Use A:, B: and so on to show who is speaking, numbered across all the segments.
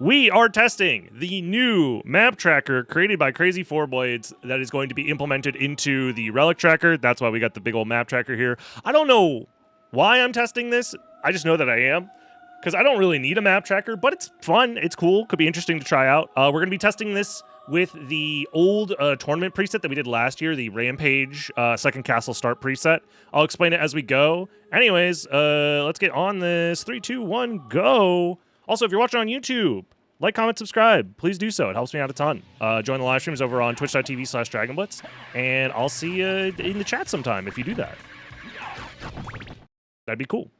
A: We are testing the new map tracker created by Crazy Four Blades that is going to be implemented into the Relic tracker. That's why we got the big old map tracker here. I don't know why I'm testing this. I just know that I am, because I don't really need a map tracker, but it's fun. It's cool. Could be interesting to try out. We're going to be testing this with the old tournament preset that we did last year, the Rampage Second Castle Start preset. I'll explain it as we go. Anyways, let's get on this. 3, 2, 1, go. Also, if you're watching on YouTube, like, comment, subscribe. Please do so. It helps me out a ton. Join the live streams over on twitch.tv/DragonBlitz, and I'll see you in the chat sometime if you do that. That'd be cool.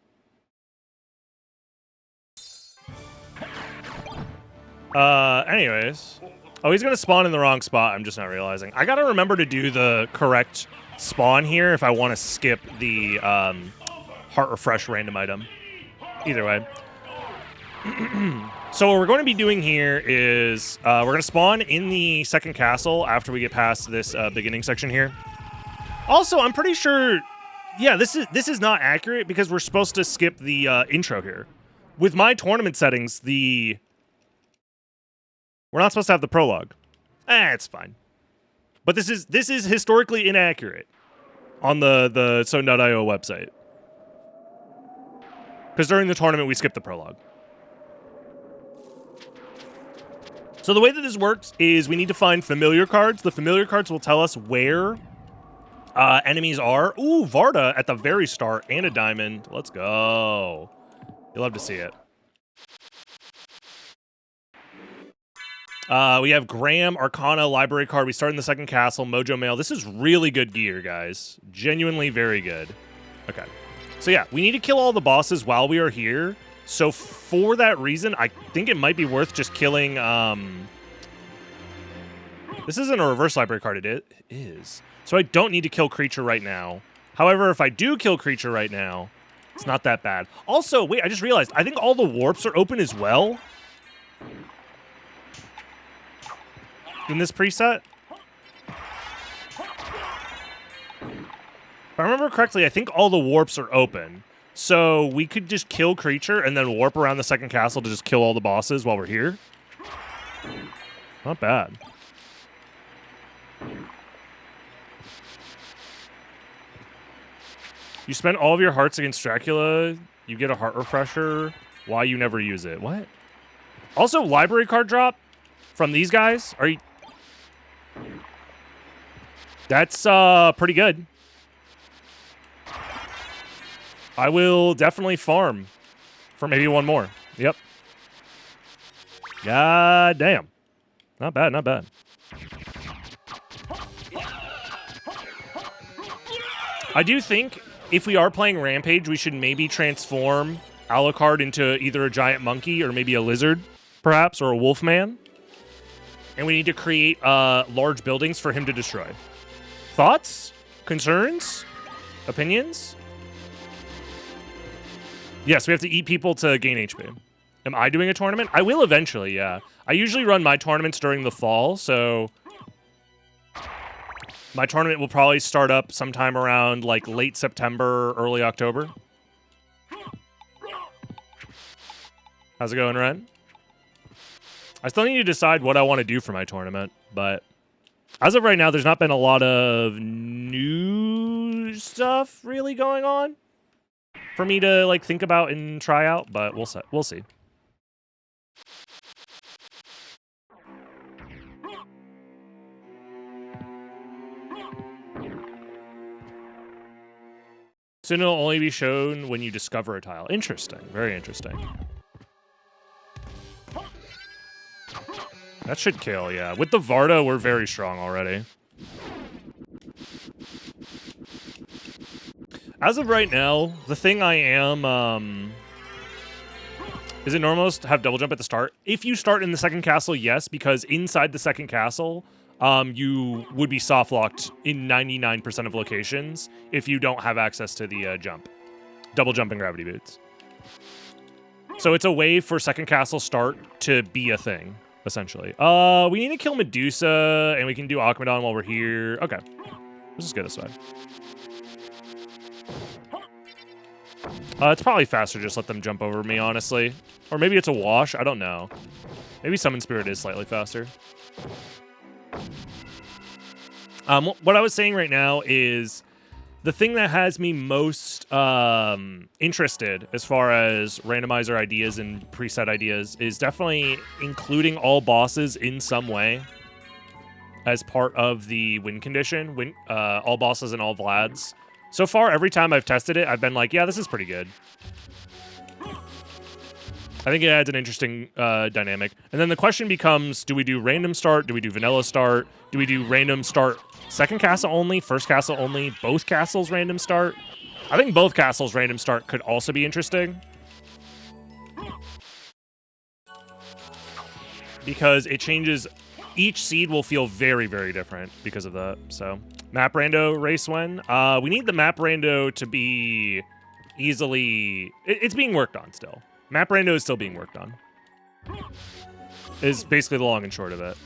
A: Anyways. Oh, he's going to spawn in the wrong spot. I'm just not realizing. I got to remember to do the correct spawn here if I want to skip the Heart Refresh random item. Either way. So what we're going to be doing here is we're going to spawn in the second castle after we get past this beginning section here. Also, I'm pretty sure, yeah, this is not accurate because we're supposed to skip the intro here. With my tournament settings, we're not supposed to have the prologue. It's fine. But this is historically inaccurate on the SotN.io website. Because during the tournament we skipped the prologue. So the way that this works is we need to find familiar cards. The familiar cards will tell us where enemies are. Ooh, Varda at the very start and a diamond. Let's go. You'll love to see it. We have Graham, Arcana, Library card. We start in the second castle, Mojo Mail. This is really good gear, guys. Genuinely very good. Okay. So yeah, we need to kill all the bosses while we are here. So for that reason, I think it might be worth just killing... This isn't a reverse library card, it is. So I don't need to kill creature right now. However, if I do kill creature right now, it's not that bad. Also, wait, I just realized, I think all the warps are open as well. In this preset? If I remember correctly, I think all the warps are open. So we could just kill creature and then warp around the second castle to just kill all the bosses while we're here. Not bad. You spend all of your hearts against Dracula, you get a heart refresher. Why you never use it? What? Also, library card drop from these guys? Are you... That's pretty good. I will definitely farm for maybe one more. Yep. God damn. Not bad, not bad. I do think if we are playing Rampage, we should maybe transform Alucard into either a giant monkey or maybe a lizard, perhaps, or a wolf man. And we need to create large buildings for him to destroy. Thoughts? Concerns? Opinions? Yes, we have to eat people to gain HP. Am I doing a tournament? I will eventually, yeah. I usually run my tournaments during the fall, so... My tournament will probably start up sometime around, like, late September, early October. How's it going, Ren? I still need to decide what I want to do for my tournament, but... As of right now, there's not been a lot of new stuff really going on for me to, like, think about and try out, but we'll see. Soon it'll only be shown when you discover a tile. Interesting. Very interesting. That should kill, yeah. With the Varda, we're very strong already. As of right now, the thing I am, is it normal to have double jump at the start? If you start in the second castle, yes, because inside the second castle, you would be soft locked in 99% of locations if you don't have access to the jump. Double jump and gravity boots. So it's a way for second castle start to be a thing, essentially. We need to kill Medusa, and we can do Akmadon while we're here. Okay. Let's just go this way. It's probably faster just let them jump over me, honestly. Or maybe it's a wash. I don't know. Maybe Summon Spirit is slightly faster. What I was saying right now is the thing that has me most interested as far as randomizer ideas and preset ideas is definitely including all bosses in some way as part of the win condition. All bosses and all Vlads. So far, every time I've tested it, I've been like, yeah, this is pretty good. I think it adds an interesting dynamic. And then the question becomes, do we do random start? Do we do vanilla start? Do we do random start second castle only, first castle only, both castles random start? I think both castles random start could also be interesting. Because it changes, each seed will feel very, very different because of that. So, map rando race when? We need the map rando to be easily, it's being worked on still. Map rando is still being worked on. Is basically the long and short of it.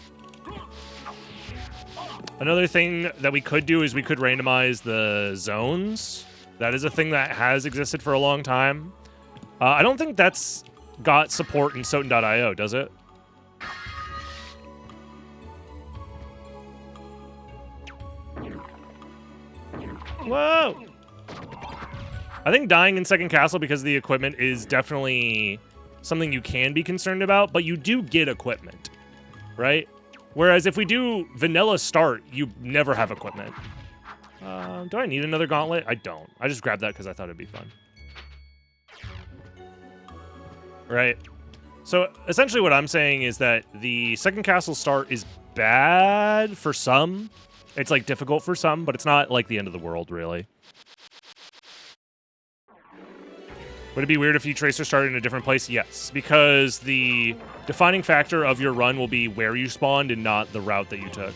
A: Another thing that we could do is we could randomize the zones. That is a thing that has existed for a long time. I don't think that's got support in SotN.io, does it? Whoa! I think dying in second castle because of the equipment is definitely something you can be concerned about, but you do get equipment, right? Whereas if we do vanilla start, you never have equipment. Do I need another gauntlet? I don't. I just grabbed that because I thought it'd be fun. Right. So essentially what I'm saying is that the second castle start is bad for some. It's like difficult for some, but it's not like the end of the world, really. Would it be weird if you tracer started in a different place? Yes, because the defining factor of your run will be where you spawned and not the route that you took.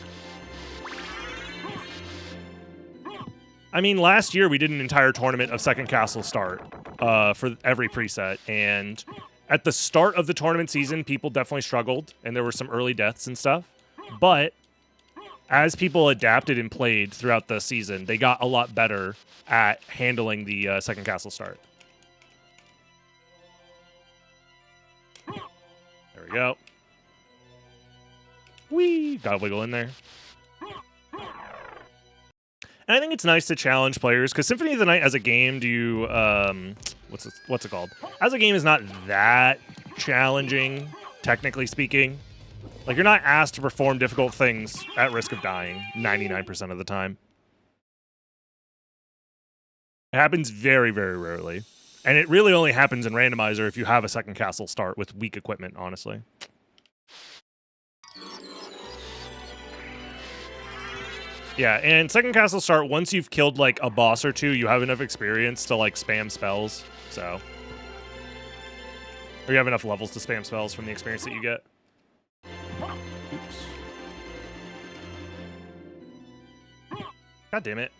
A: I mean, last year we did an entire tournament of second castle start for every preset, and at the start of the tournament season, people definitely struggled, and there were some early deaths and stuff, but as people adapted and played throughout the season, they got a lot better at handling the second castle start. There we go. Whee! Gotta wiggle in there. And I think it's nice to challenge players, because Symphony of the Night as a game, do you, what's it called? As a game is not that challenging, technically speaking. Like, you're not asked to perform difficult things at risk of dying 99% of the time. It happens very, very rarely. And it really only happens in Randomizer if you have a second castle start with weak equipment, honestly. Yeah, and second castle start, once you've killed, like, a boss or two, you have enough experience to, like, spam spells, so. Or you have enough levels to spam spells from the experience that you get. Oops. God damn it.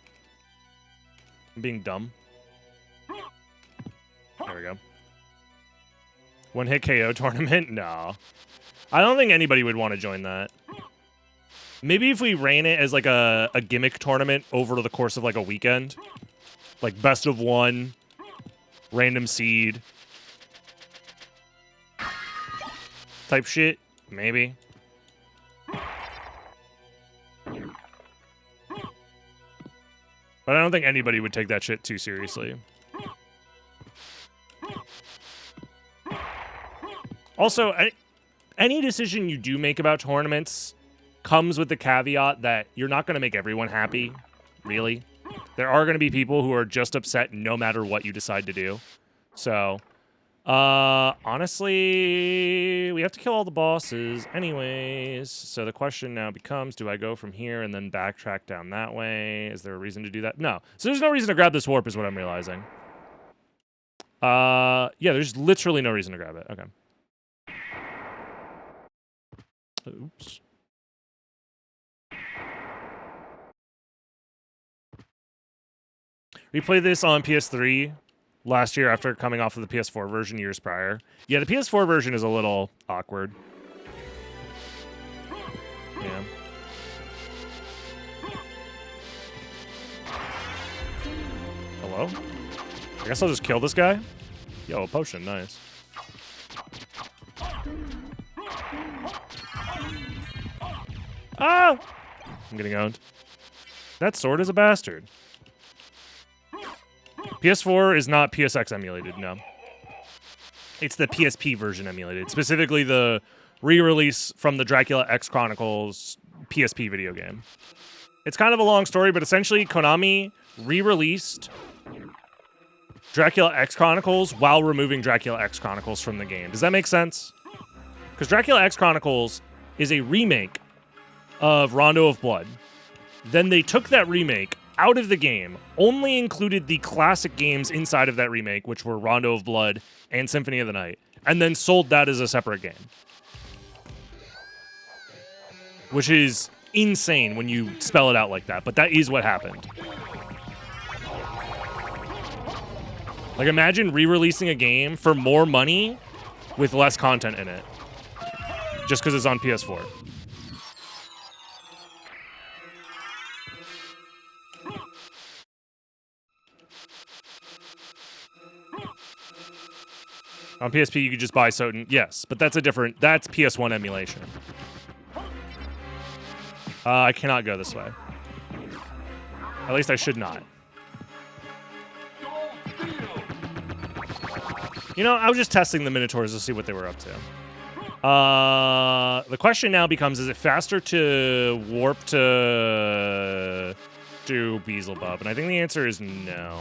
A: I'm being dumb. There we go. One hit KO tournament? No. I don't think anybody would want to join that. Maybe if we ran it as like a gimmick tournament over the course of like a weekend. Like best of one, random seed. Type shit, maybe. But I don't think anybody would take that shit too seriously. Also, any decision you do make about tournaments comes with the caveat that you're not going to make everyone happy, really. There are going to be people who are just upset no matter what you decide to do. So, honestly, we have to kill all the bosses anyways. So the question now becomes, do I go from here and then backtrack down that way? Is there a reason to do that? No. So there's no reason to grab this warp is what I'm realizing. Yeah, there's literally no reason to grab it. Okay. Oops. We played this on PS3 last year after coming off of the PS4 version years prior. Yeah, the PS4 version is a little awkward. Yeah. Hello? Are guess I'll just kill this guy. Yo, a potion, nice. Ah! I'm getting owned. That sword is a bastard. PS4 is not PSX emulated, no. It's the PSP version emulated. Specifically the re-release from the Dracula X Chronicles PSP video game. It's kind of a long story, but essentially Konami re-released Dracula X Chronicles while removing Dracula X Chronicles from the game. Does that make sense? Because Dracula X Chronicles is a remake of Rondo of Blood. Then they took that remake out of the game, only included the classic games inside of that remake, which were Rondo of Blood and Symphony of the Night, and then sold that as a separate game. Which is insane when you spell it out like that, but that is what happened. Like, imagine re-releasing a game for more money with less content in it. Just because it's on PS4. On PSP, you could just buy SotN. Yes, but that's that's PS1 emulation. I cannot go this way. At least I should not. You know, I was just testing the Minotaurs to see what they were up to. The question now becomes, is it faster to warp to do Beelzebub? And I think the answer is no.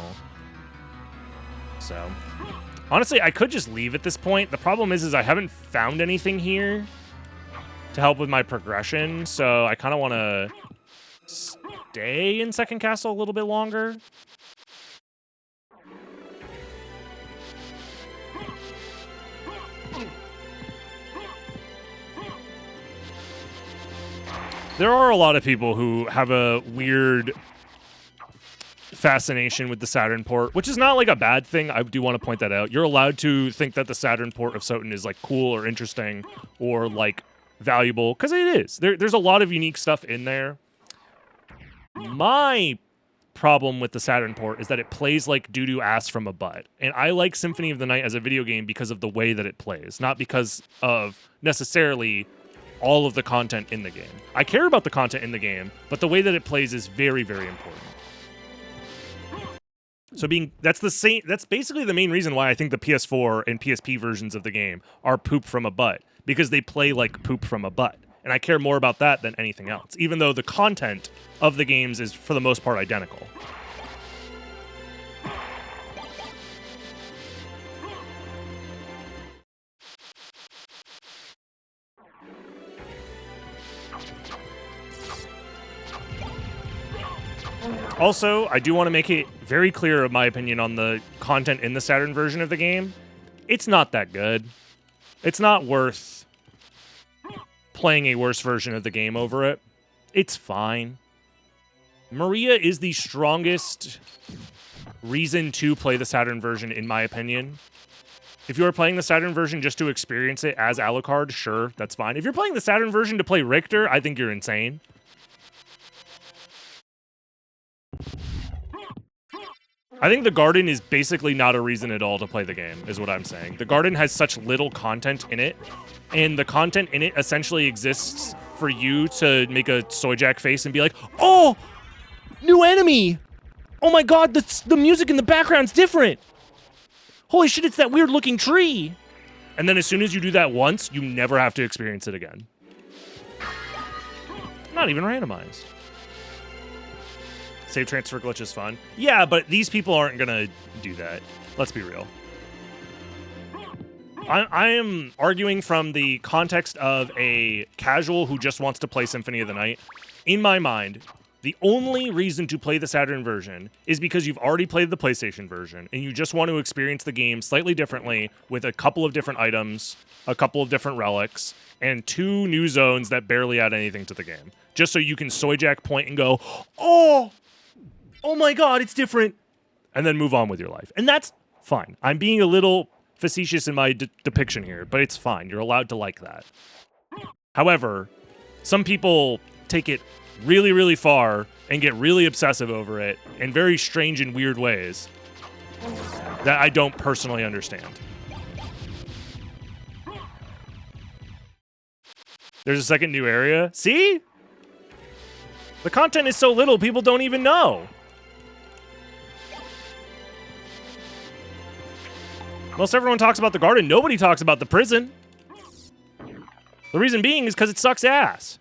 A: So, honestly, I could just leave at this point. The problem is I haven't found anything here to help with my progression, so I kind of want to stay in Second Castle a little bit longer. There are a lot of people who have a weird fascination with the Saturn port, which is not like a bad thing. I do want to point that out. You're allowed to think that the Saturn port of SotN is like cool or interesting or like valuable, because it is. There's a lot of unique stuff in there. My problem with the Saturn port is that it plays like doo-doo ass from a butt. And I like Symphony of the Night as a video game because of the way that it plays, not because of necessarily all of the content in the game. I care about the content in the game, but the way that it plays is very, very important. So that's basically the main reason why I think the PS4 and PSP versions of the game are poop from a butt, because they play like poop from a butt. And I care more about that than anything else, even though the content of the games is for the most part identical. Also, I do want to make it very clear of my opinion on the content in the Saturn version of the game. It's not that good. It's not worth playing a worse version of the game over it. It's fine. Maria is the strongest reason to play the Saturn version, in my opinion. If you are playing the Saturn version just to experience it as Alucard, sure, that's fine. If you're playing the Saturn version to play Richter, I think you're insane. I think the garden is basically not a reason at all to play the game, is what I'm saying. The garden has such little content in it, and the content in it essentially exists for you to make a Soyjack face and be like, oh, new enemy! Oh my god, the music in the background's different! Holy shit, it's that weird looking tree! And then as soon as you do that once, you never have to experience it again. Not even randomized. Save transfer glitch is fun. Yeah, but these people aren't gonna do that. Let's be real. I am arguing from the context of a casual who just wants to play Symphony of the Night. In my mind, the only reason to play the Saturn version is because you've already played the PlayStation version, and you just want to experience the game slightly differently with a couple of different items, a couple of different relics, and 2 new zones that barely add anything to the game. Just so you can Soyjack point and go, oh my god, it's different, and then move on with your life. And that's fine. I'm being a little facetious in my depiction here, but it's fine. You're allowed to like that. However, some people take it really, really far and get really obsessive over it in very strange and weird ways. that I don't personally understand. There's a second new area. See? The content is so little, people don't even know. Most everyone talks about the garden. Nobody talks about the prison. The reason being is because it sucks ass.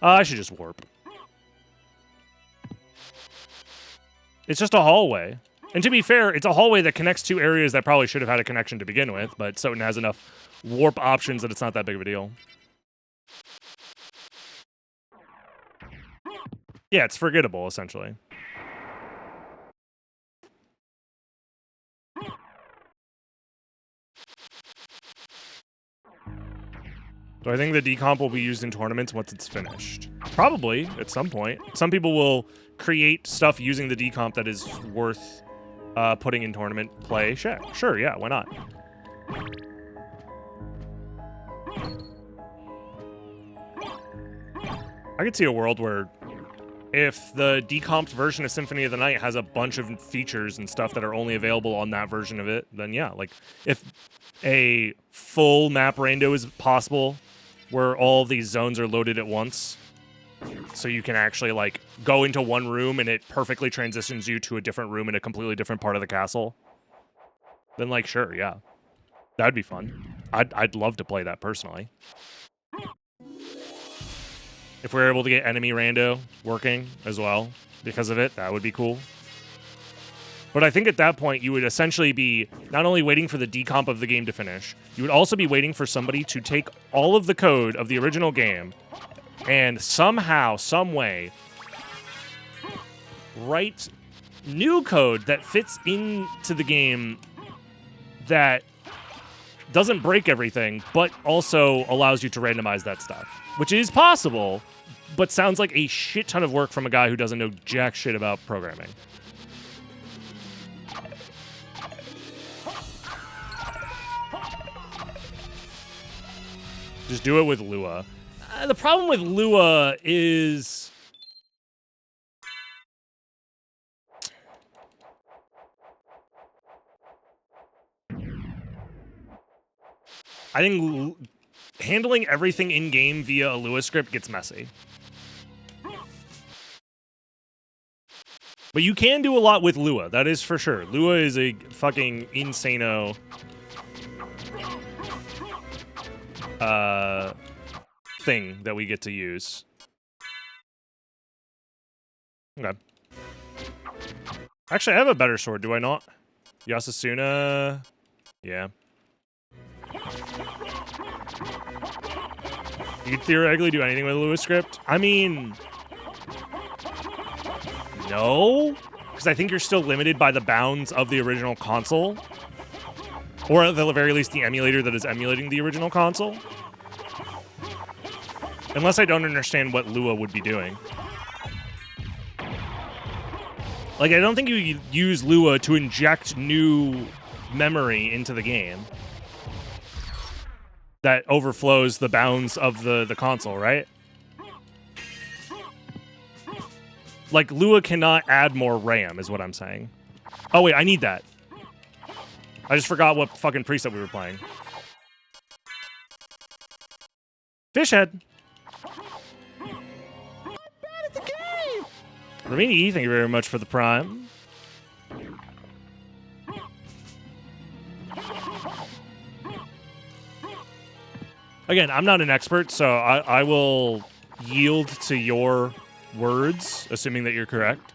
A: I should just warp. It's just a hallway. And to be fair, it's a hallway that connects two areas that probably should have had a connection to begin with, but SotN has enough warp options that it's not that big of a deal. Yeah, it's forgettable, essentially. Do I think the decomp will be used in tournaments once it's finished? Probably, at some point. Some people will create stuff using the decomp that is worth putting in tournament play. Sure, yeah, why not? I could see a world where if the decomped version of Symphony of the Night has a bunch of features and stuff that are only available on that version of it, then yeah, like if a full map rando is possible where all these zones are loaded at once, so you can actually like go into one room and it perfectly transitions you to a different room in a completely different part of the castle, then like sure, yeah, that'd be fun. I'd love to play that personally. If we're able to get enemy rando working as well because of it, that would be cool. But I think at that point, you would essentially be not only waiting for the decomp of the game to finish, you would also be waiting for somebody to take all of the code of the original game and somehow, some way, write new code that fits into the game that doesn't break everything, but also allows you to randomize that stuff, which is possible, but sounds like a shit ton of work from a guy who doesn't know jack shit about programming. Just do it with Lua. The problem with Lua is... I think handling everything in-game via a Lua script gets messy. But you can do a lot with Lua, that is for sure. Lua is a fucking insano... thing that we get to use. Okay. Actually, I have a better sword, do I not? Yasasuna... Yeah. You could theoretically do anything with a Lua script. I mean... No? Because I think you're still limited by the bounds of the original console. Or at the very least, the emulator that is emulating the original console. Unless I don't understand what Lua would be doing. Like, I don't think you use Lua to inject new memory into the game that overflows the bounds of the console, right? Like, Lua cannot add more RAM, is what I'm saying. Oh, wait, I need that. I just forgot what fucking preset we were playing. Fishhead. Ramini, thank you very much for the prime. Again, I'm not an expert, so I will yield to your words, assuming that you're correct.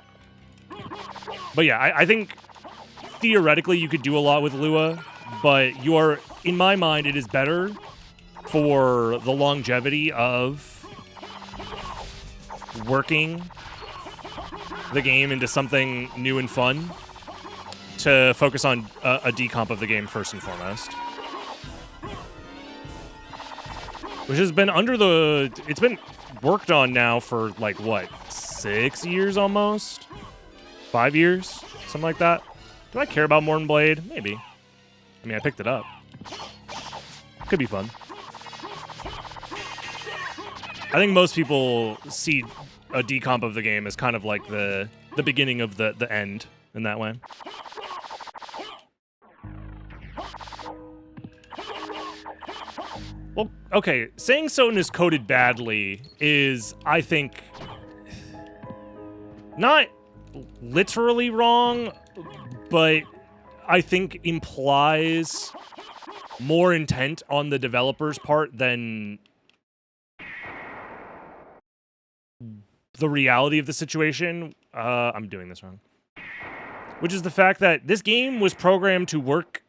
A: But yeah, I think theoretically you could do a lot with Lua, but in my mind, it is better for the longevity of working the game into something new and fun to focus on a decomp of the game first and foremost. Which has been it's been worked on now for like, what, 6 years almost? 5 years? Something like that. Do I care about Morton Blade? Maybe. I mean, I picked it up. Could be fun. I think most people see a decomp of the game as kind of like the beginning of the end. in that way. Well, okay, saying SotN is coded badly is, I think, not literally wrong, but I think implies more intent on the developer's part than the reality of the situation. I'm doing this wrong. Which is the fact that this game was programmed to work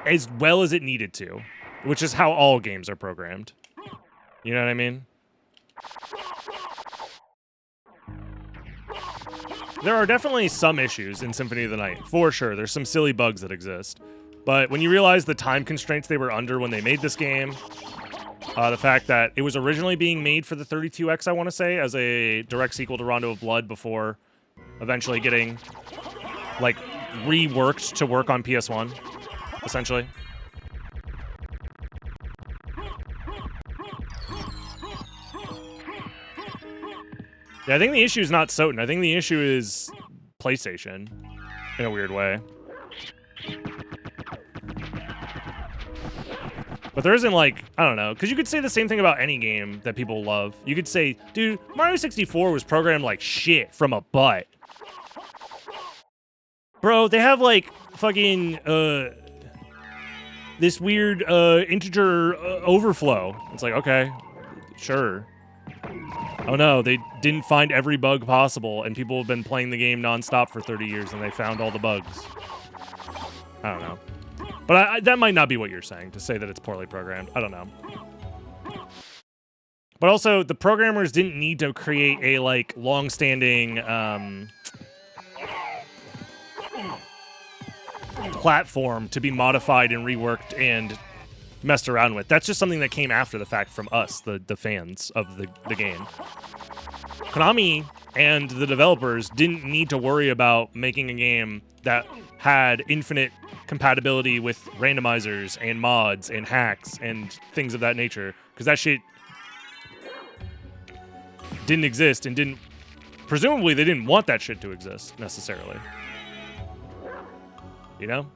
A: as well as it needed to, which is how all games are programmed. You know what I mean? There are definitely some issues in Symphony of the Night, for sure. There's some silly bugs that exist. But when you realize the time constraints they were under when they made this game, the fact that it was originally being made for the 32X, I want to say, as a direct sequel to Rondo of Blood before eventually getting, like, reworked to work on PS1, essentially. Yeah, I think the issue is not SotN. I think the issue is PlayStation, in a weird way. But there isn't, like, I don't know, because you could say the same thing about any game that people love. You could say, dude, Mario 64 was programmed like shit from a butt. Bro, they have, like, fucking, this weird, integer overflow. It's like, okay, sure. Oh no, they didn't find every bug possible, and people have been playing the game nonstop for 30 years, and they found all the bugs. I don't know. But that might not be what you're saying, to say that it's poorly programmed. I don't know. But also, the programmers didn't need to create a, like, long-standing, platform to be modified and reworked and messed around with. That's just something that came after the fact from us, the fans of the game. Konami and the developers didn't need to worry about making a game that had infinite compatibility with randomizers and mods and hacks and things of that nature, because that shit didn't exist and didn't... Presumably, they didn't want that shit to exist, necessarily. You know?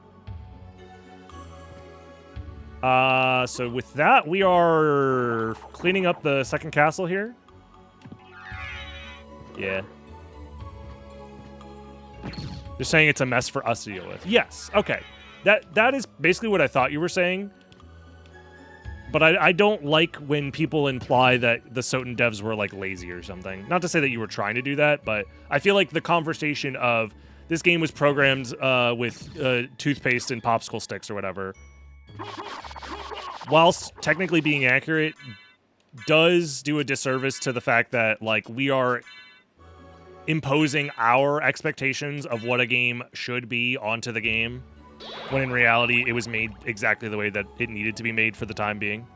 A: So with that, we are cleaning up the second castle here. Yeah. You're saying it's a mess for us to deal with. Yes, okay. That is basically what I thought you were saying. But I don't like when people imply that the SotN devs were, like, lazy or something. Not to say that you were trying to do that, but I feel like the conversation of this game was programmed with toothpaste and popsicle sticks or whatever, whilst technically being accurate, does do a disservice to the fact that, like, we are imposing our expectations of what a game should be onto the game, when in reality it was made exactly the way that it needed to be made for the time being.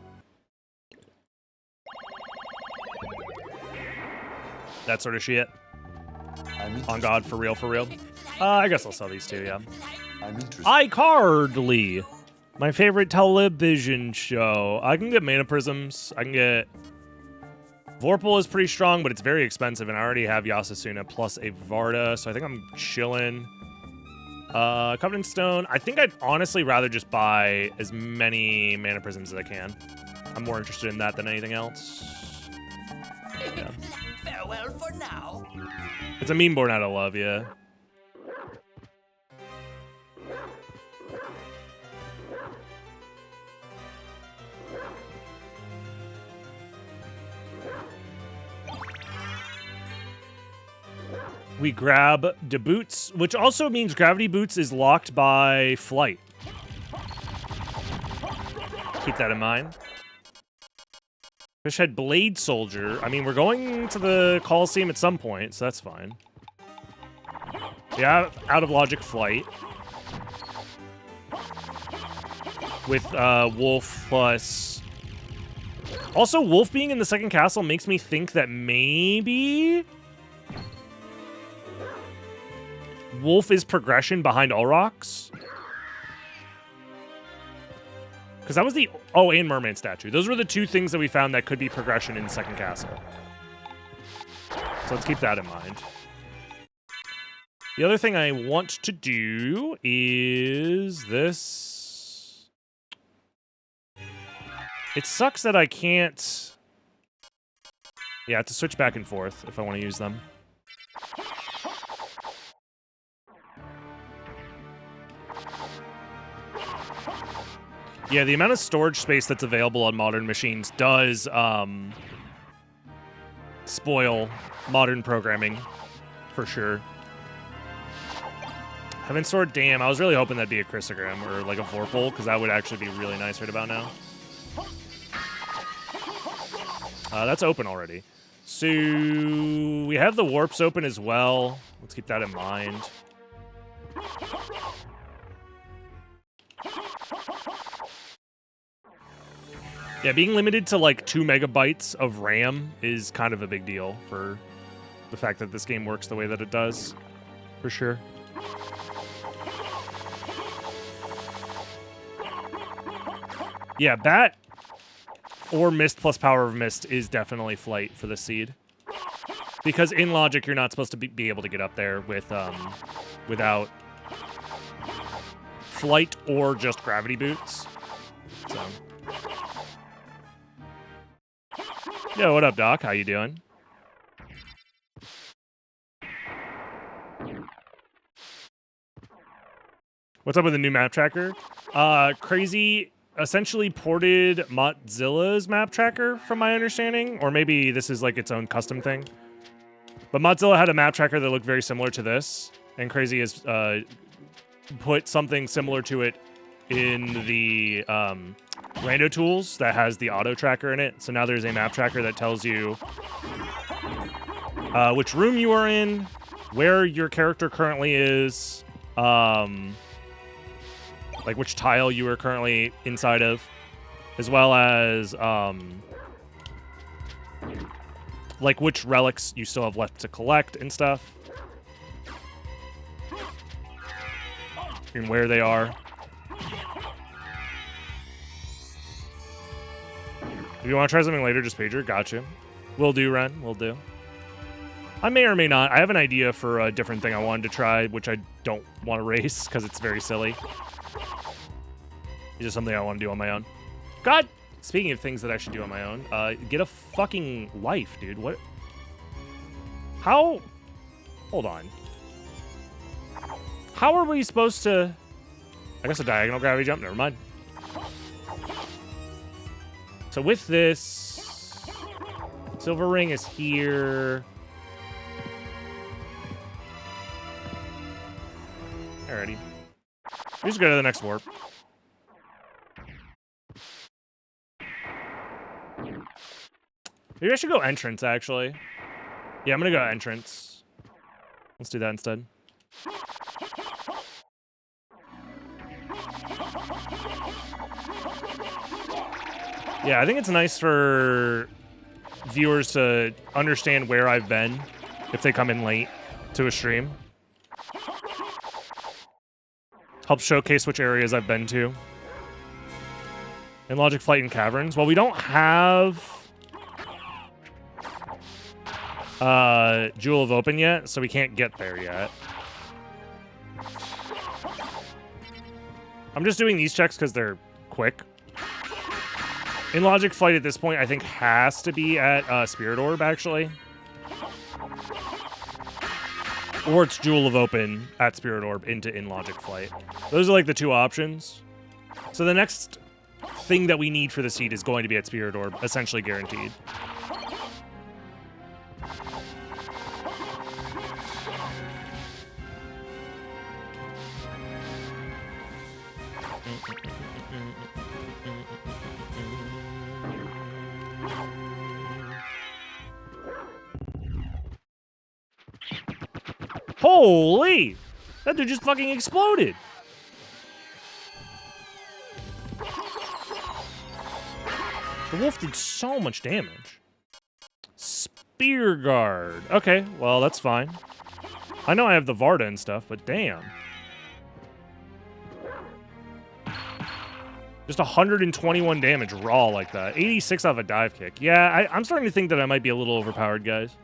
A: That sort of shit. On God, for real, for real. I guess I'll sell these two, yeah. iCardly, my favorite television show. I can get Mana Prisms. I can get... Vorpal is pretty strong, but it's very expensive, and I already have Yasasuna plus a Varda, so I think I'm chilling. Covenant Stone. I think I'd honestly rather just buy as many Mana Prisms as I can. I'm more interested in that than anything else. Yeah.
B: Farewell for now.
A: It's a meme born out of love, yeah. We grab the boots, which also means gravity boots is locked by flight. Keep that in mind. Fishhead Blade Soldier. I mean, we're going to the Coliseum at some point, so that's fine. Yeah, out of logic flight. With Wolf plus... Also, Wolf being in the second castle makes me think that maybe... Wolf is progression behind Olrox. Because that was the... Oh, and Merman Statue. Those were the two things that we found that could be progression in the second castle. So let's keep that in mind. The other thing I want to do is this. It sucks that I can't... Yeah, I have to switch back and forth if I want to use them. Yeah, the amount of storage space that's available on modern machines does spoil modern programming, for sure. Haven't stored, damn, I was really hoping that'd be a Chrysogram or like a Vorpal, because that would actually be really nice right about now. That's open already. So we have the warps open as well. Let's keep that in mind. Yeah, being limited to like 2 megabytes of RAM is kind of a big deal for the fact that this game works the way that it does, for sure. Yeah, Bat or Mist plus Power of Mist is definitely Flight for the seed. Because in logic, you're not supposed to be able to get up there with without Flight or just Gravity Boots. So. Yo, what up, Doc? How you doing? What's up with the new map tracker? Crazy essentially ported Mottzilla's map tracker, from my understanding. Or maybe this is like its own custom thing. But Mottzilla had a map tracker that looked very similar to this. And Crazy has put something similar to it in the Rando tools that has the auto tracker in it. So now there's a map tracker that tells you which room you are in, where your character currently is, like which tile you are currently inside of, as well as like which relics you still have left to collect and stuff, and where they are. If you want to try something later, just pager. Gotcha. Will do, Ren. Will do. I may or may not. I have an idea for a different thing I wanted to try, which I don't want to race because it's very silly. It's just something I want to do on my own. God! Speaking of things that I should do on my own, get a fucking life, dude. What? How? Hold on. How are we supposed to... I guess a diagonal gravity jump. Never mind. So with this, Silver Ring is here. Alrighty. We just go to the next warp. Maybe I should go entrance, actually. Yeah, I'm gonna go entrance. Let's do that instead. Yeah, I think it's nice for viewers to understand where I've been if they come in late to a stream. Helps showcase which areas I've been to. In Logic Flight and Caverns. Well, we don't have Jewel of Open yet, so we can't get there yet. I'm just doing these checks because they're quick. In Logic Flight at this point, I think has to be at Spirit Orb, actually. Or it's Jewel of Open at Spirit Orb into In Logic Flight. Those are like the two options. So the next thing that we need for the seed is going to be at Spirit Orb, essentially guaranteed. Holy! That dude just fucking exploded! The wolf did so much damage. Spear Guard. Okay, well, that's fine. I know I have the Varda and stuff, but damn. Just 121 damage raw like that. 86 off a dive kick. Yeah, I'm starting to think that I might be a little overpowered, guys.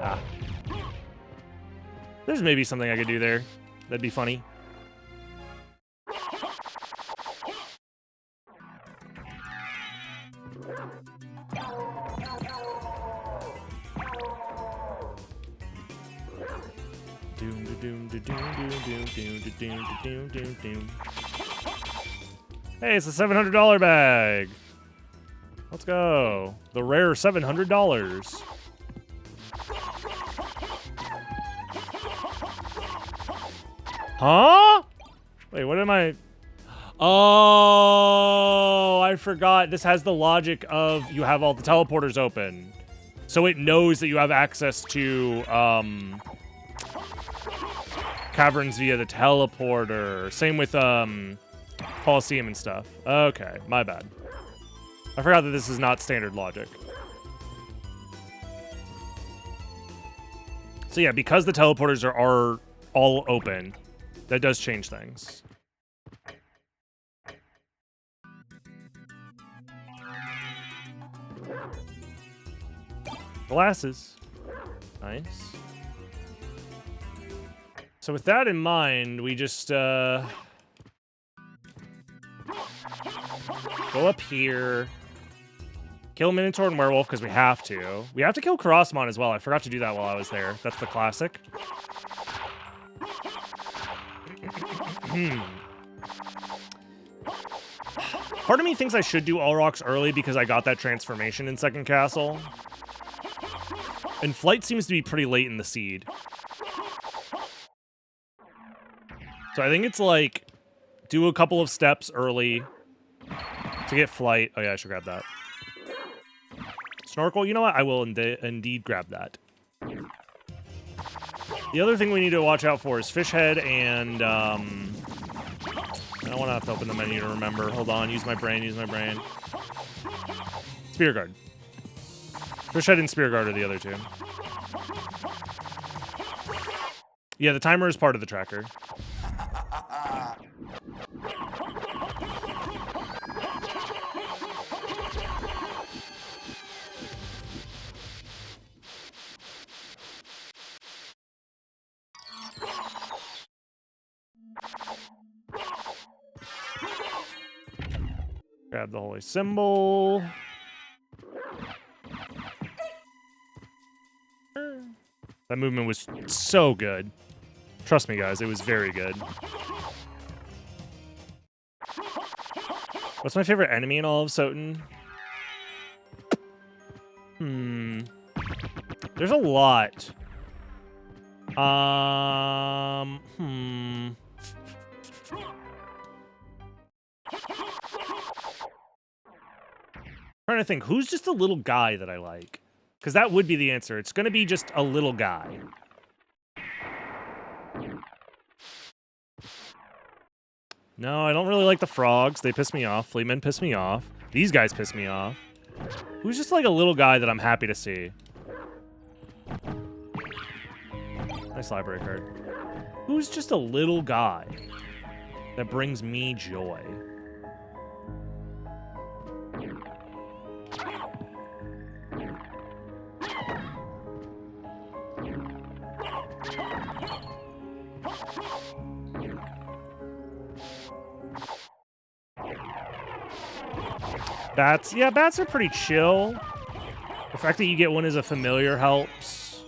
A: Ah. There's maybe something I could do there. That'd be funny. Hey, it's a $700 bag. Let's go. The rare $700. Huh? Wait, what am I? Oh, I forgot. This has the logic of you have all the teleporters open. So it knows that you have access to caverns via the teleporter. Same with Coliseum and stuff. Okay, my bad. I forgot that this is not standard logic. So yeah, because the teleporters are all open, that does change things. Glasses. Nice. So with that in mind, we just go up here. Kill Minotaur and Werewolf because we have to. We have to kill Karasmon as well. I forgot to do that while I was there. That's the classic. Part of me thinks I should do all rocks early because I got that transformation in Second Castle. And Flight seems to be pretty late in the seed. So I think it's like, do a couple of steps early to get Flight. Oh yeah, I should grab that. Snorkel, you know what? I will indeed grab that. The other thing we need to watch out for is Fish Head and, I don't want to have to open the menu to remember. Hold on, use my brain, use my brain. Spear Guard. Fish Head and Spear Guard are the other two. Yeah, the timer is part of the tracker. Grab the holy symbol. That movement was so good. Trust me, guys, it was very good. What's my favorite enemy in all of SotN? There's a lot. Trying to think, who's just a little guy that I like? Because that would be the answer. It's going to be just a little guy. No, I don't really like the frogs. They piss me off. Fleamen piss me off. These guys piss me off. Who's just like a little guy that I'm happy to see? Nice library card. Who's just a little guy that brings me joy? Bats, yeah, bats are pretty chill. The fact that you get one as a familiar helps.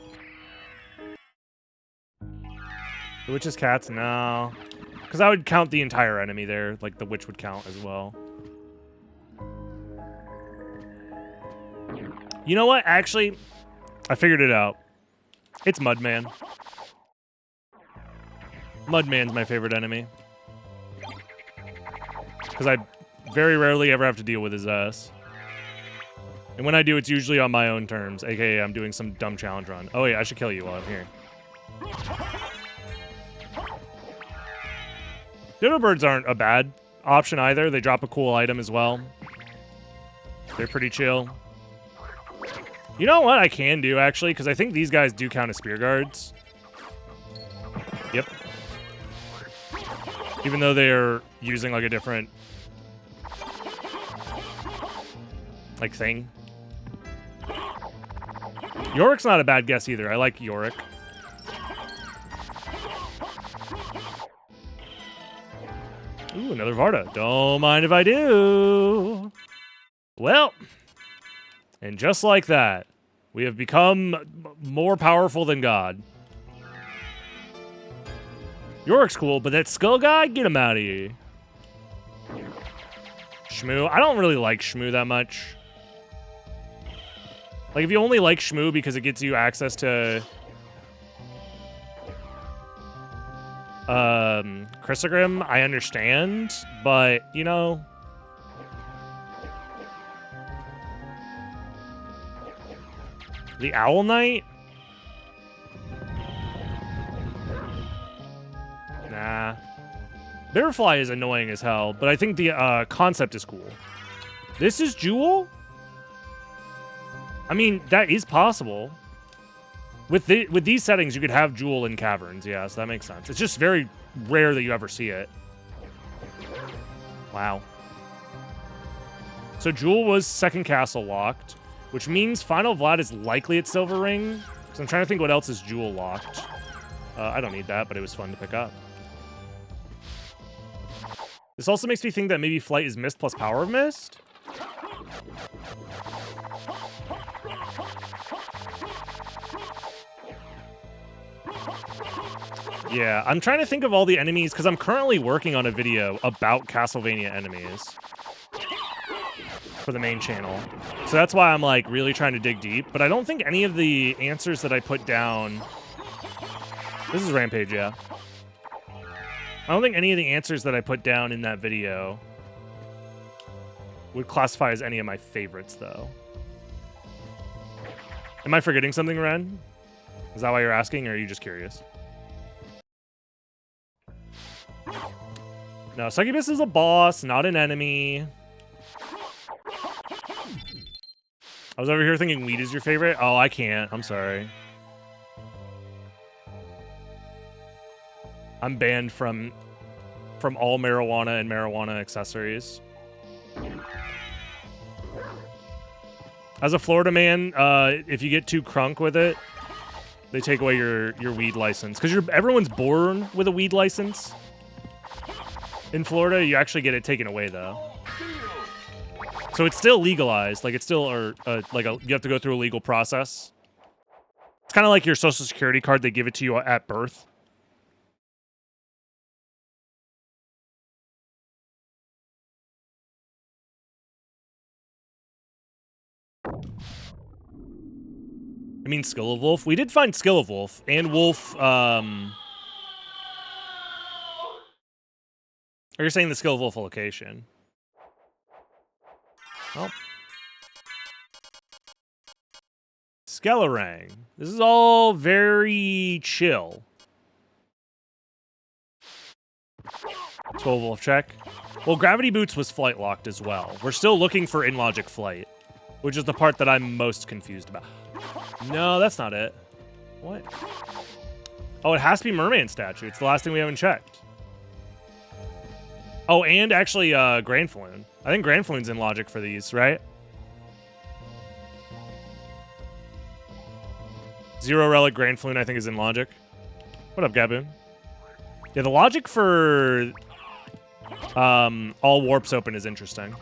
A: The witch's cats, no. Because I would count the entire enemy there, like the witch would count as well. You know what? Actually, I figured it out. It's Mudman. Mudman's my favorite enemy. Because I very rarely ever have to deal with his ass. And when I do, it's usually on my own terms, aka I'm doing some dumb challenge run. Oh yeah, I should kill you while I'm here. Dodo birds aren't a bad option either. They drop a cool item as well. They're pretty chill. You know what I can do, actually? Because I think these guys do count as spear guards. Yep. Even though they're using, like, a different like thing. Yorick's not a bad guess either. I like Yorick. Ooh, another Varda. Don't mind if I do. Well, and just like that, we have become more powerful than God. Yorick's cool, but that skull guy, get him out of here. Shmoo. I don't really like Shmoo that much. Like, if you only like Shmoo because it gets you access to Chrysogrim, I understand, but, you know, the Owl Knight? Nah. Bitterfly is annoying as hell, but I think the concept is cool. This is Jewel? I mean, that is possible. With these settings, you could have Jewel in caverns. Yeah, so that makes sense. It's just very rare that you ever see it. Wow. So Jewel was second castle locked, which means Final Vlad is likely at Silver Ring. So I'm trying to think what else is Jewel locked. I don't need that, but it was fun to pick up. This also makes me think that maybe Flight is Mist plus Power of Mist. Yeah, I'm trying to think of all the enemies, because I'm currently working on a video about Castlevania enemies for the main channel. So that's why I'm, like, really trying to dig deep. But I don't think any of the answers that I put down... This is Rampage, yeah. I don't think any of the answers that I put down in that video would classify as any of my favorites, though. Am I forgetting something, Ren? Is that why you're asking, or are you just curious? No, Succubus is a boss, not an enemy. I was over here thinking weed is your favorite. Oh, I can't. I'm sorry. I'm banned from all marijuana and marijuana accessories. As a Florida man, if you get too crunk with it, they take away your weed license. Because everyone's born with a weed license. In Florida, you actually get it taken away, though. So it's still legalized. Like, it's still, you have to go through a legal process. It's kind of like your Social Security card. They give it to you at birth. I mean, Skill of Wolf. We did find Skill of Wolf and Wolf. Are you saying the Skill of Wolf location? Oh. Skelerang. This is all very chill. Skull Wolf check. Well, Gravity Boots was flight locked as well. We're still looking for in-logic flight, which is the part that I'm most confused about. No, that's not it. What? Oh, it has to be Merman Statue. It's the last thing we haven't checked. Oh, and actually, Grand Floon. I think Grand Floon's in logic for these, right? Zero Relic Grand Floon, I think, is in logic. What up, Gaboon? Yeah, the logic for all warps open is interesting.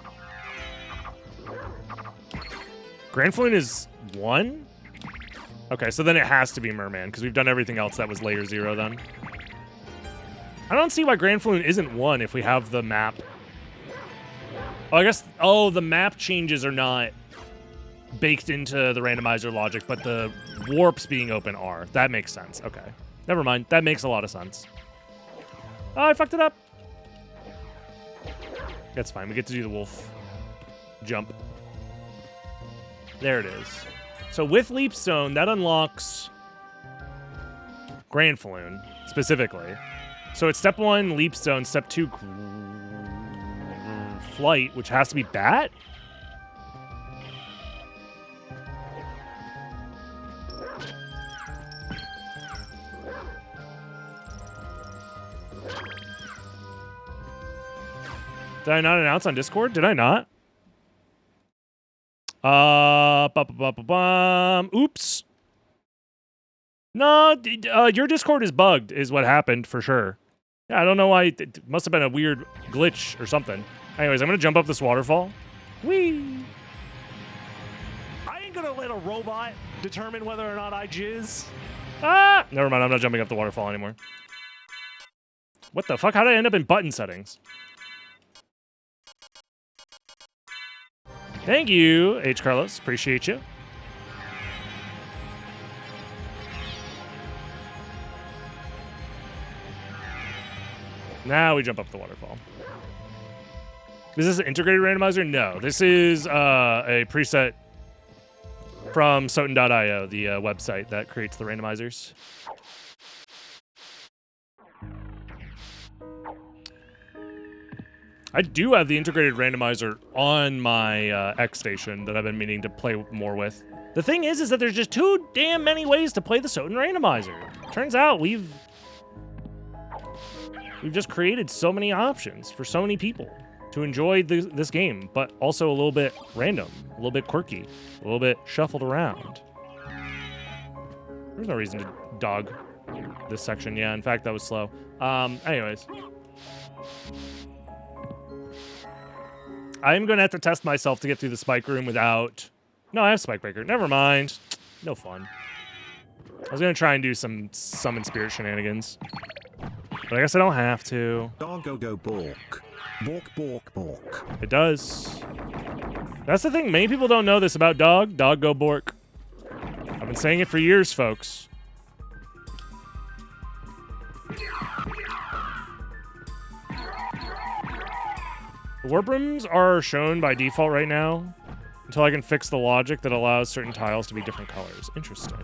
A: Grand Floon is 1? Okay, so then it has to be Merman, because we've done everything else that was layer 0 then. I don't see why Grand Floon isn't 1 if we have the map. Oh, I guess... Oh, the map changes are not baked into the randomizer logic, but the warps being open are. That makes sense. Okay. Never mind. That makes a lot of sense. Oh, I fucked it up. That's fine. We get to do the wolf jump. There it is. So with Leapstone, that unlocks Grand Floon, specifically. So it's step 1, Leapstone, step 2, Flight, which has to be Bat? Did I not announce on Discord? Did I not? Oops. No, your Discord is bugged, is what happened for sure. Yeah, I don't know why. It must have been a weird glitch or something. Anyways, I'm gonna jump up this waterfall. Whee!
C: I ain't gonna let a robot determine whether or not I jizz.
A: Ah! Never mind, I'm not jumping up the waterfall anymore. What the fuck? How did I end up in button settings? Thank you, H. Carlos. Appreciate you. Now we jump up the waterfall. Is this an integrated randomizer? No. This is a preset from SotN.io, the website that creates the randomizers. I do have the integrated randomizer on my X station that I've been meaning to play more with. The thing is that there's just too damn many ways to play the SotN randomizer. Turns out we've just created so many options for so many people to enjoy this game, but also a little bit random, a little bit quirky, a little bit shuffled around. There's no reason to dog this section. Yeah, in fact, that was slow. Anyways. I'm going to have to test myself to get through the spike room without... No, I have spike breaker. Never mind. No fun. I was going to try and do some summon spirit shenanigans. But I guess I don't have to.
D: Dog go bork. Bork, bork, bork.
A: It does. That's the thing. Many people don't know this about dog. Dog go bork. I've been saying it for years, folks. The warp rooms are shown by default right now until I can fix the logic that allows certain tiles to be different colors. Interesting.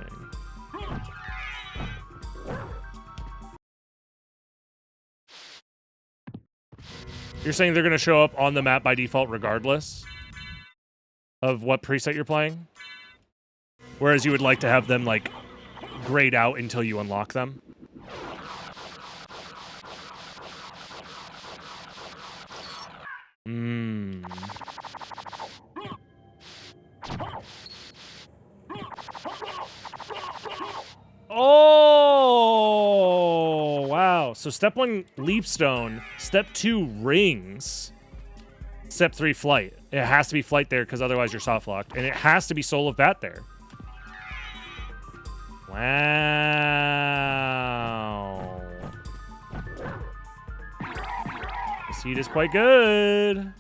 A: You're saying they're going to show up on the map by default regardless of what preset you're playing? Whereas you would like to have them, like, grayed out until you unlock them? Hmm. Oh, wow. So step 1, leapstone. Step 2, rings. Step 3, flight. It has to be flight there because otherwise you're soft locked. And it has to be soul of bat there. Wow. The seed is quite good.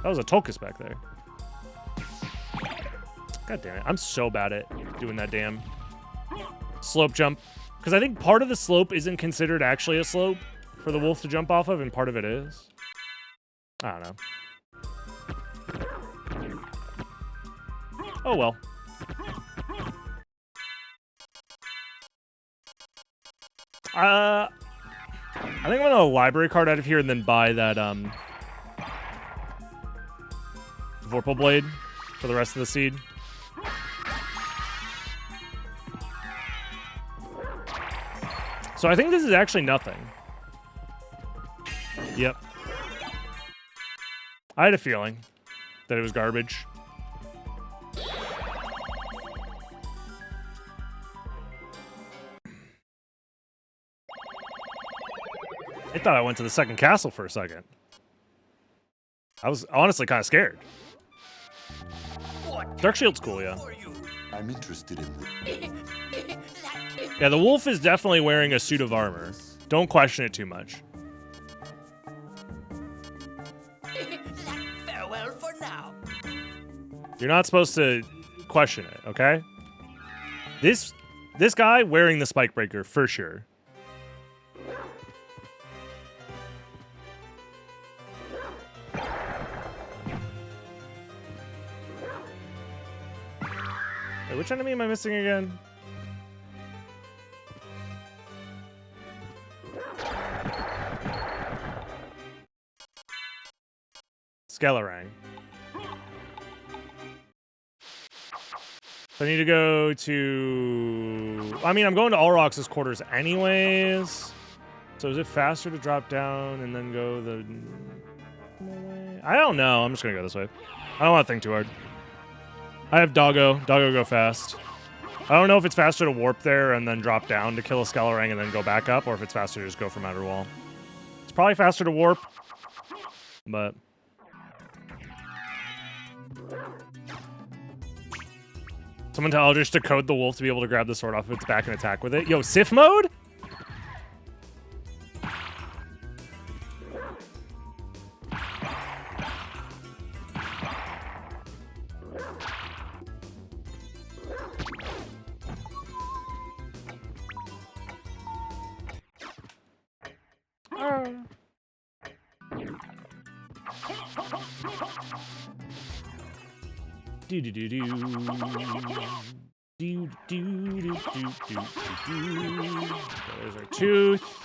A: That was a Tulkas back there. God damn it. I'm so bad at doing that damn slope jump. Because I think part of the slope isn't considered actually a slope for the wolf to jump off of, and part of it is. I don't know. Oh well. I think I'm gonna library card out of here and then buy that Vorpal Blade for the rest of the seed. So I think this is actually nothing. Yep. I had a feeling that it was garbage. I thought I went to the second castle for a second. I was honestly kind of scared. Dark Shield's cool, yeah.
D: I'm interested in the...
A: Yeah, the wolf is definitely wearing a suit of armor. Don't question it too much.
B: Farewell for now.
A: You're not supposed to question it, okay? This guy wearing the spike breaker for sure. Wait, which enemy am I missing again? Skelerang. So I need to go to... I mean, I'm going to Alrox's quarters anyways. So is it faster to drop down and then go the... I don't know. I'm just gonna go this way. I don't want to think too hard. I have Doggo. Doggo go fast. I don't know if it's faster to warp there and then drop down to kill a Skelerang and then go back up, or if it's faster to just go from outer wall. It's probably faster to warp, but... Someone tell Eldritch to code the wolf to be able to grab the sword off of its back and attack with it. Yo, Sif mode? Do do do do do do do do do do. There's our tooth.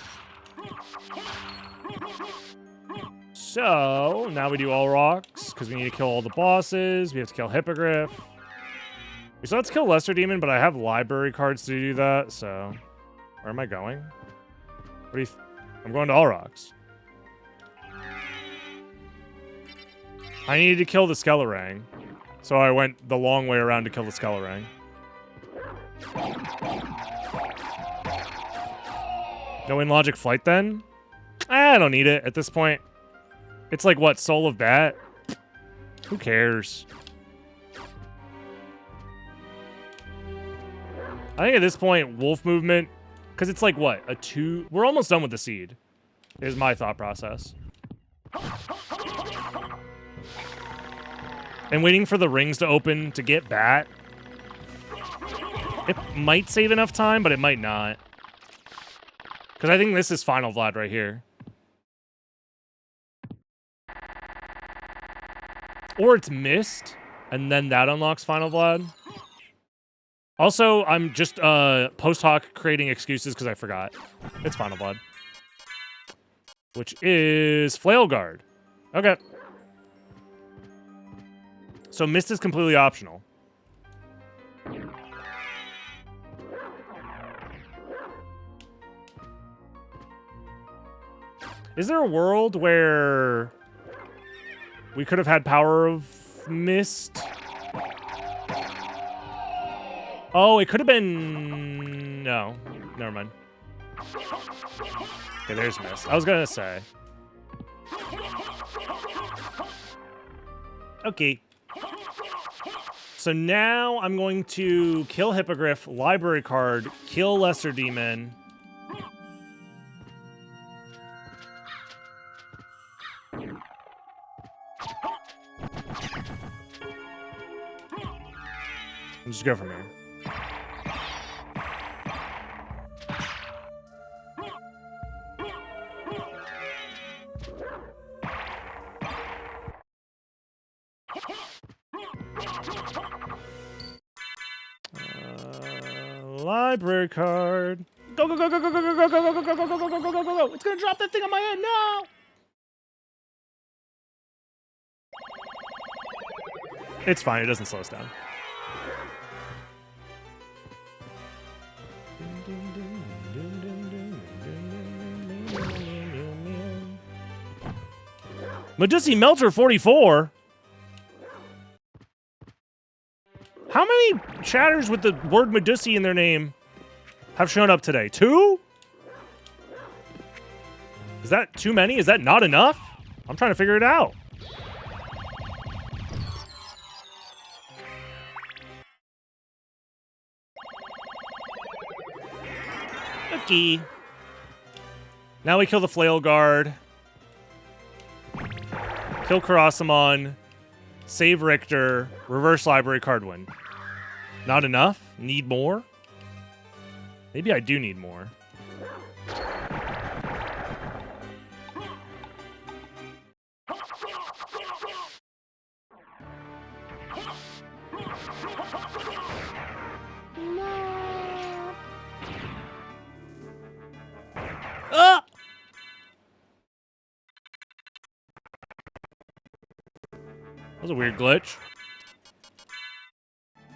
A: So now we do all rocks because we need to kill all the bosses. We have to kill Hippogriff. We still have to kill Lesser Demon, but I have library cards to do that. So where am I going? What do you? I'm going to all rocks. I needed to kill the Skelerang. So I went the long way around to kill the Skelerang. No in-logic flight then? I don't need it at this point. It's like, what, Soul of Bat? Who cares? I think at this point, Wolf Movement, because it's like, what, a 2... We're almost done with the Seed, is my thought process. And waiting for the rings to open to get Bat. It might save enough time, but it might not. Because I think this is Final Vlad right here. Or it's Mist, and then that unlocks Final Vlad. Also, I'm just post hoc creating excuses because I forgot. It's Final Vlad. Which is Flail Guard. Okay. So Mist is completely optional. Is there a world where we could have had Power of Mist? Oh, it could have been... No. Never mind. Okay, there's Mist. I was gonna say. Okay. So now I'm going to kill Hippogriff, library card, kill Lesser Demon. Let's just go from here. Library card. Go, go, go, go, go, go, go, go, go, go, go, go, go, go, go, go, go, go. It's gonna drop that thing on my head. No! It's fine. It doesn't slow us down. Medusi Melter 44? How many chatters with the word Medusi in their name have shown up today? 2? Is that too many? Is that not enough? I'm trying to figure it out. Okay. Now we kill the Flail Guard. Kill Karasamon. Save Richter. Reverse library card win. Not enough? Need more? Maybe I do need more. Ah! That was a weird glitch.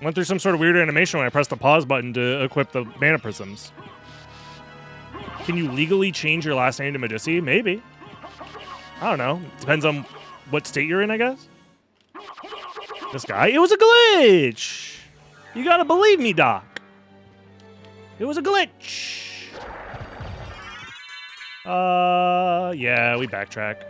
A: Went through some sort of weird animation when I pressed the pause button to equip the mana prisms. Can you legally change your last name to Medusi? Maybe. I don't know. Depends on what state you're in, I guess. This guy, it was a glitch. You gotta believe me, Doc. It was a glitch. Yeah, we backtrack.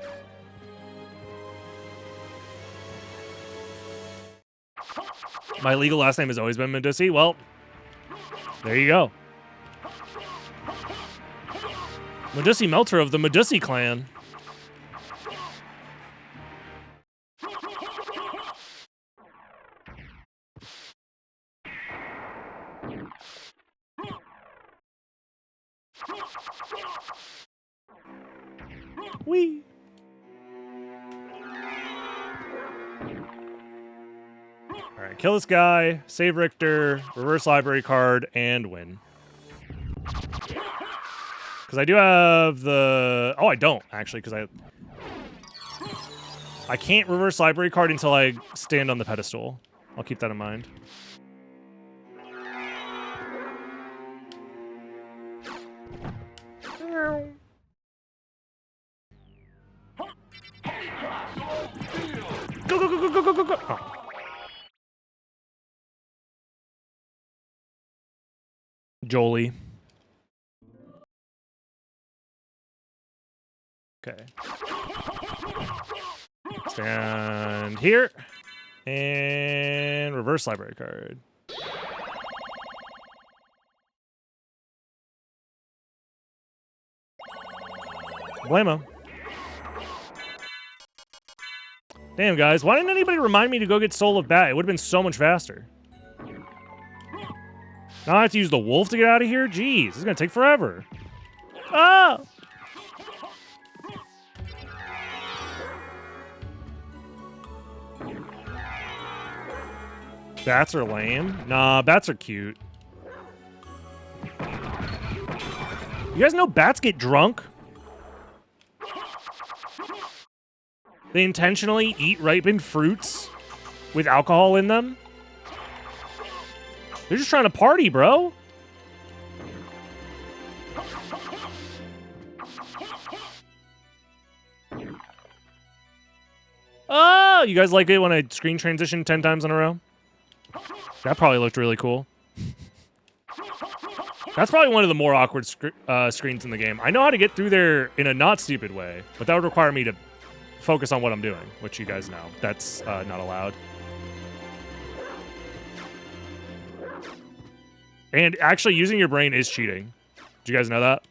A: My legal last name has always been Medusi. Well, there you go. Medusi Melter of the Medusi clan. Whee! Alright, kill this guy, save Richter, reverse library card, and win. Because I do have the... Oh, I don't, actually, because I can't reverse library card until I stand on the pedestal. I'll keep that in mind. Go, go, go, go, go, go, go, go. Oh. Jolie. Okay. Stand here. And reverse library card. Blammo. Damn, guys. Why didn't anybody remind me to go get Soul of Bat? It would have been so much faster. Now I have to use the wolf to get out of here? Jeez, this is going to take forever. Ah! Bats are lame. Nah, bats are cute. You guys know bats get drunk? They intentionally eat ripened fruits with alcohol in them. They're just trying to party, bro. Oh, you guys like it when I screen transition 10 times in a row? That probably looked really cool. That's probably one of the more awkward screens in the game. I know how to get through there in a not stupid way, but that would require me to focus on what I'm doing, which you guys know. That's not allowed. And actually, using your brain is cheating. Did you guys know that?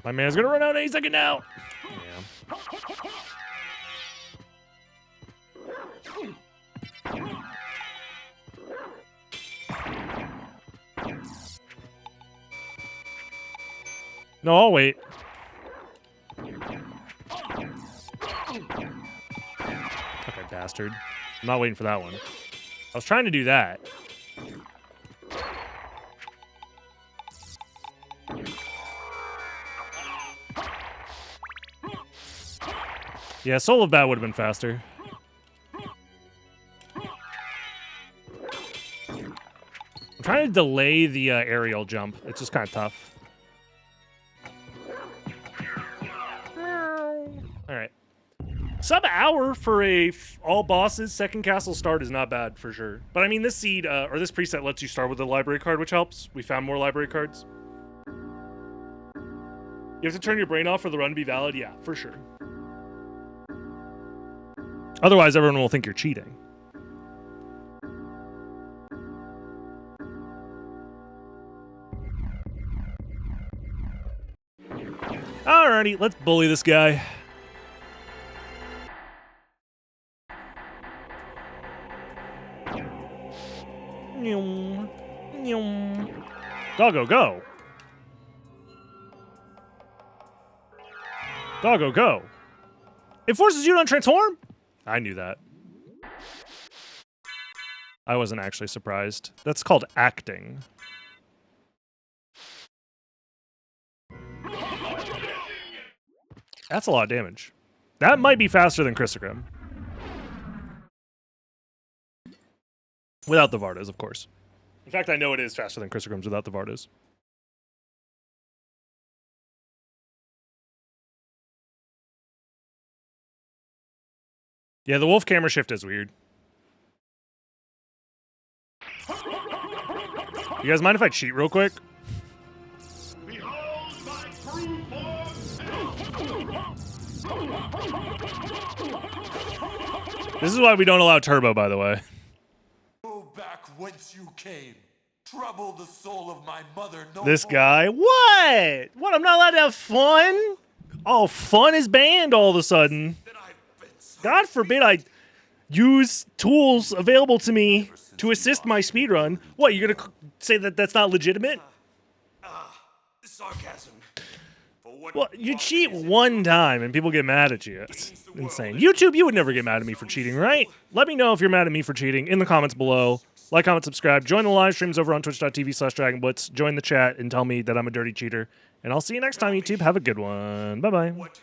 A: My man's gonna run out any second now. Yeah. No, I'll wait. Okay, bastard. I'm not waiting for that one. I was trying to do that. Yeah, Soul of Bat would have been faster. I'm trying to delay the aerial jump. It's just kind of tough. Alright. Sub-hour for a all bosses second castle start is not bad for sure. But I mean, this seed, or this preset lets you start with a library card, which helps. We found more library cards. You have to turn your brain off for the run to be valid? Yeah, for sure. Otherwise, everyone will think you're cheating. Alrighty, let's bully this guy. Doggo, go. Doggo, go. It forces you to untransform? I knew that. I wasn't actually surprised. That's called acting. That's a lot of damage. That might be faster than Christogrim. Without the Vardas, of course. In fact, I know it is faster than Christogram's without the Vardas. Yeah, the wolf camera shift is weird. You guys mind if I cheat real quick? This is why we don't allow turbo, by the way.
E: Go back whence you came. Trouble the soul of my mother no
A: This
E: more.
A: guy. What? What? I'm not allowed to have fun? Oh, fun is banned all of a sudden.
E: That I've been so
A: God forbid I use tools available to me to assist my speedrun. What, you're going to say that that's not legitimate?
E: sarcasm. For what
A: Well, you
E: profit
A: cheat
E: is it?
A: one time and people get mad at you. It's insane. YouTube, you would never get mad at me for cheating, right? Let me know if you're mad at me for cheating in the comments below. Like, comment, subscribe. Join the live streams over on twitch.tv/DragonBlitz. Join the chat and tell me that I'm a dirty cheater. And I'll see you next time, YouTube. Have a good one. Bye-bye.
E: What